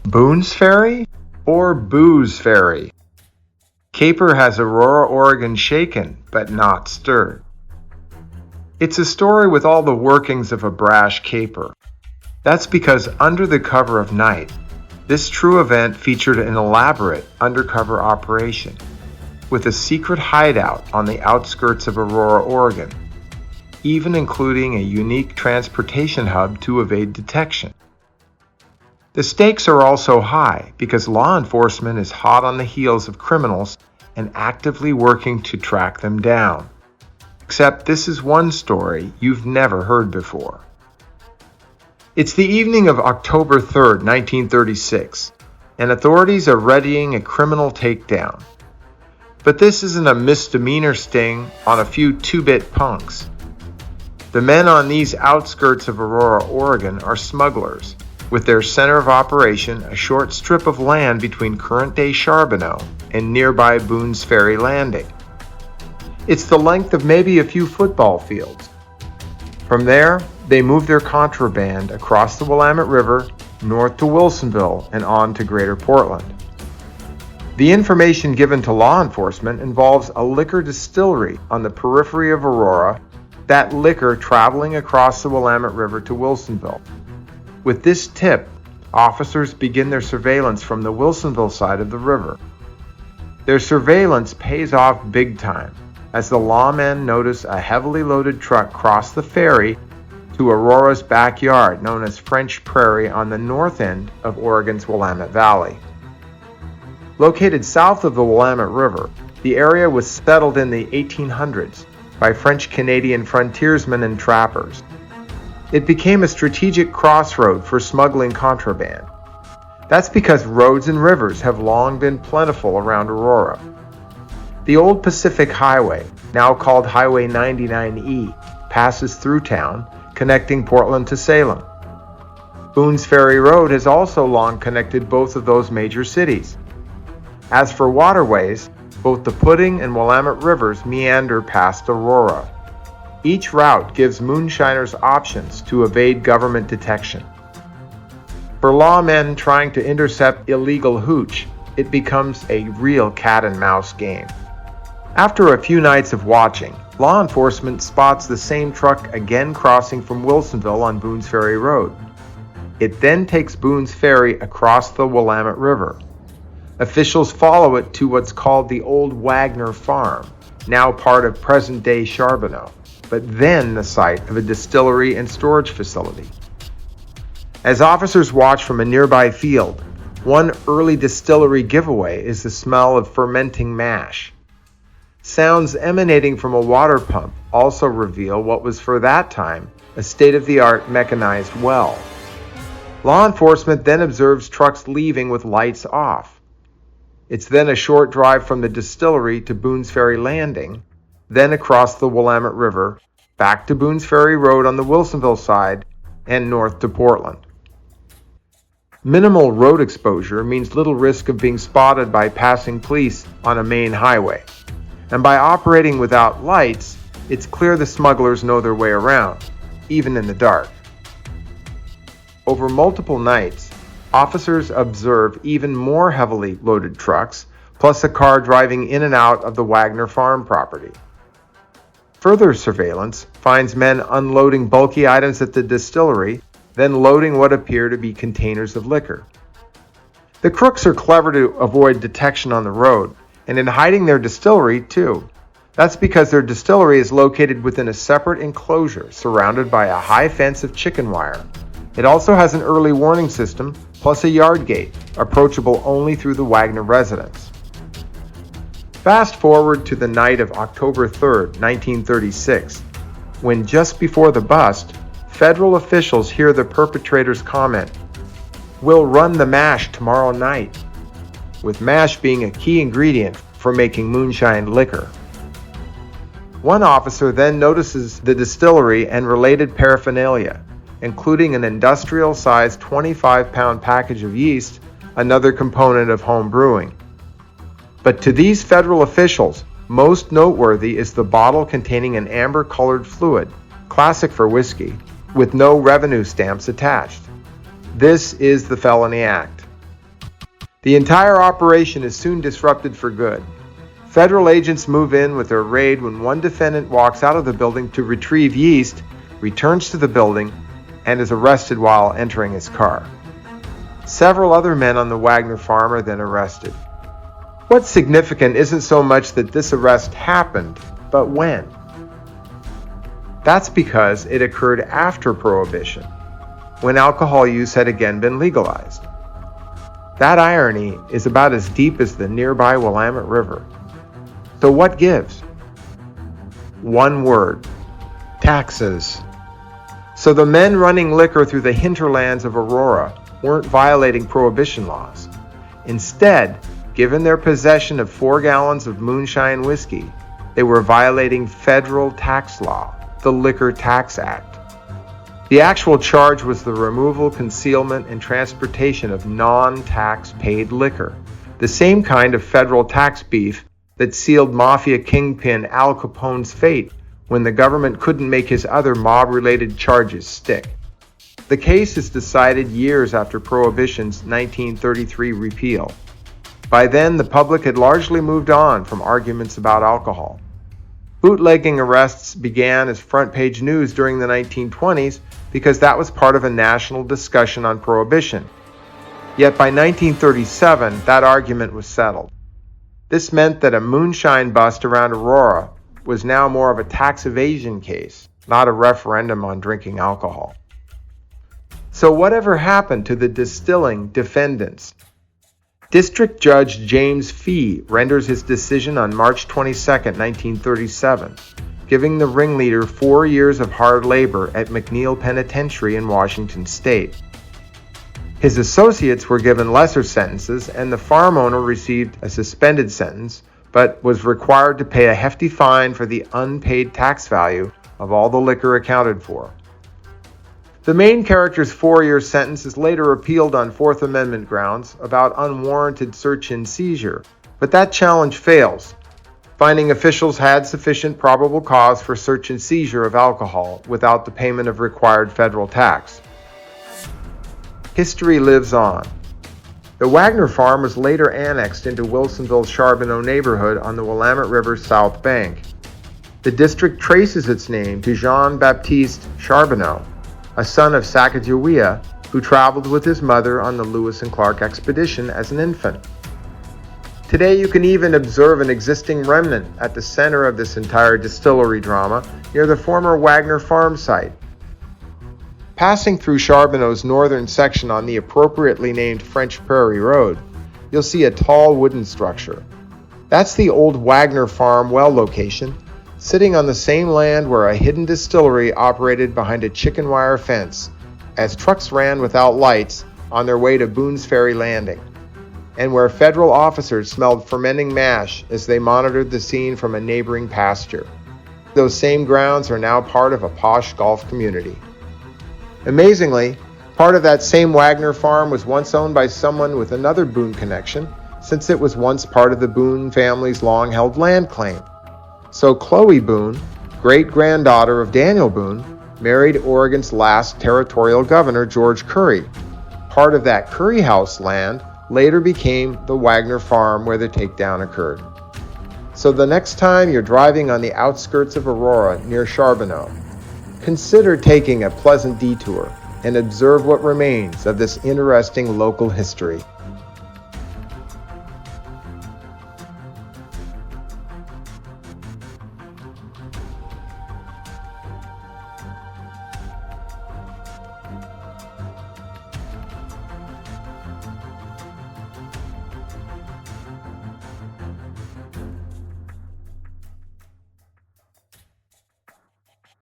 Boones Ferry or Booze Ferry? Caper has Aurora, Oregon shaken, but not stirred. It's a story with all the workings of a brash caper. That's because under the cover of night, this true event featured an elaborate undercover operation with a secret hideout on the outskirts of Aurora, Oregon, even including a unique transportation hub to evade detection. The stakes are also high because law enforcement is hot on the heels of criminals and actively working to track them down. Except this is one story you've never heard before. It's the evening of October 3rd, 1936, and authorities are readying a criminal takedown. But this isn't a misdemeanor sting on a few two-bit punks. The men on these outskirts of Aurora, Oregon are smugglers, with their center of operation a short strip of land between current-day Charbonneau and nearby Boones Ferry landing. It's the length of maybe a few football fields. From there, they move their contraband across the Willamette River, north to Wilsonville, and on to Greater Portland. The information given to law enforcement involves a liquor distillery on the periphery of Aurora, that liquor traveling across the Willamette River to Wilsonville. With this tip, officers begin their surveillance from the Wilsonville side of the river. Their surveillance pays off big time, as the lawmen notice a heavily loaded truck cross the ferry to Aurora's backyard, known as French Prairie, on the north end of Oregon's Willamette Valley. Located south of the Willamette River, the area was settled in the 1800s by French-Canadian frontiersmen and trappers. It became a strategic crossroad for smuggling contraband. That's because roads and rivers have long been plentiful around Aurora. The old Pacific Highway, now called Highway 99E, passes through town, connecting Portland to Salem. Boones Ferry Road has also long connected both of those major cities. As for waterways, both the Pudding and Willamette Rivers meander past Aurora. Each route gives moonshiners options to evade government detection. For lawmen trying to intercept illegal hooch, it becomes a real cat-and-mouse game. After a few nights of watching, law enforcement spots the same truck again crossing from Wilsonville on Boones Ferry Road. It then takes Boones Ferry across the Willamette River. Officials follow it to what's called the Old Wagner Farm, now part of present-day Charbonneau, but then the site of a distillery and storage facility. As officers watch from a nearby field, one early distillery giveaway is the smell of fermenting mash. Sounds emanating from a water pump also reveal what was for that time a state-of-the-art mechanized well. Law enforcement then observes trucks leaving with lights off. It's then a short drive from the distillery to Boones Ferry Landing, then across the Willamette River, back to Boones Ferry Road on the Wilsonville side, and north to Portland. Minimal road exposure means little risk of being spotted by passing police on a main highway. And by operating without lights, it's clear the smugglers know their way around, even in the dark. Over multiple nights, officers observe even more heavily loaded trucks, plus a car driving in and out of the Wagner Farm property. Further surveillance finds men unloading bulky items at the distillery, then loading what appear to be containers of liquor. The crooks are clever to avoid detection on the road, and in hiding their distillery too. That's because their distillery is located within a separate enclosure surrounded by a high fence of chicken wire. It also has an early warning system, plus a yard gate, approachable only through the Wagner residence. Fast forward to the night of October 3rd, 1936, when just before the bust, federal officials hear the perpetrator's comment, "We'll run the mash tomorrow night," with mash being a key ingredient for making moonshine liquor. One officer then notices the distillery and related paraphernalia, including an industrial-sized 25-pound package of yeast, another component of home brewing. But to these federal officials, most noteworthy is the bottle containing an amber-colored fluid, classic for whiskey, with no revenue stamps attached. This is the felony act. The entire operation is soon disrupted for good. Federal agents move in with their raid when one defendant walks out of the building to retrieve yeast, returns to the building, and is arrested while entering his car. Several other men on the Wagner farm are then arrested. What's significant isn't so much that this arrest happened, but when. That's because it occurred after Prohibition, when alcohol use had again been legalized. That irony is about as deep as the nearby Willamette River. So what gives? One word: taxes. So the men running liquor through the hinterlands of Aurora weren't violating Prohibition laws. Instead, given their possession of 4 gallons of moonshine whiskey, they were violating federal tax law, the Liquor Tax Act. The actual charge was the removal, concealment, and transportation of non-tax paid liquor, the same kind of federal tax beef that sealed mafia kingpin Al Capone's fate when the government couldn't make his other mob-related charges stick. The case is decided years after Prohibition's 1933 repeal. By then, the public had largely moved on from arguments about alcohol. Bootlegging arrests began as front-page news during the 1920s because that was part of a national discussion on Prohibition. Yet by 1937, that argument was settled. This meant that a moonshine bust around Aurora was now more of a tax evasion case, not a referendum on drinking alcohol. So whatever happened to the distilling defendants? District Judge James Fee renders his decision on March 22, 1937, giving the ringleader 4 years of hard labor at McNeil Penitentiary in Washington State. His associates were given lesser sentences, and the farm owner received a suspended sentence, but was required to pay a hefty fine for the unpaid tax value of all the liquor accounted for. The main character's 4-year sentence is later appealed on Fourth Amendment grounds about unwarranted search and seizure, but that challenge fails, finding officials had sufficient probable cause for search and seizure of alcohol without the payment of required federal tax. History lives on. The Wagner farm was later annexed into Wilsonville's Charbonneau neighborhood on the Willamette River's south bank. The district traces its name to Jean-Baptiste Charbonneau, a son of Sacagawea who traveled with his mother on the Lewis and Clark expedition as an infant. Today you can even observe an existing remnant at the center of this entire distillery drama near the former Wagner farm site. Passing through Charbonneau's northern section on the appropriately named French Prairie Road, you'll see a tall wooden structure. That's the old Wagner farm well location, sitting on the same land where a hidden distillery operated behind a chicken wire fence, as trucks ran without lights on their way to Boones Ferry landing, and where federal officers smelled fermenting mash as they monitored the scene from a neighboring pasture. Those same grounds are now part of a posh golf community. Amazingly, part of that same Wagner farm was once owned by someone with another Boone connection, since it was once part of the Boone family's long-held land claim. So Chloe Boone, great-granddaughter of Daniel Boone, married Oregon's last territorial governor, George Curry. Part of that Curry House land later became the Wagner farm where the takedown occurred. So the next time you're driving on the outskirts of Aurora near Charbonneau, consider taking a pleasant detour and observe what remains of this interesting local history.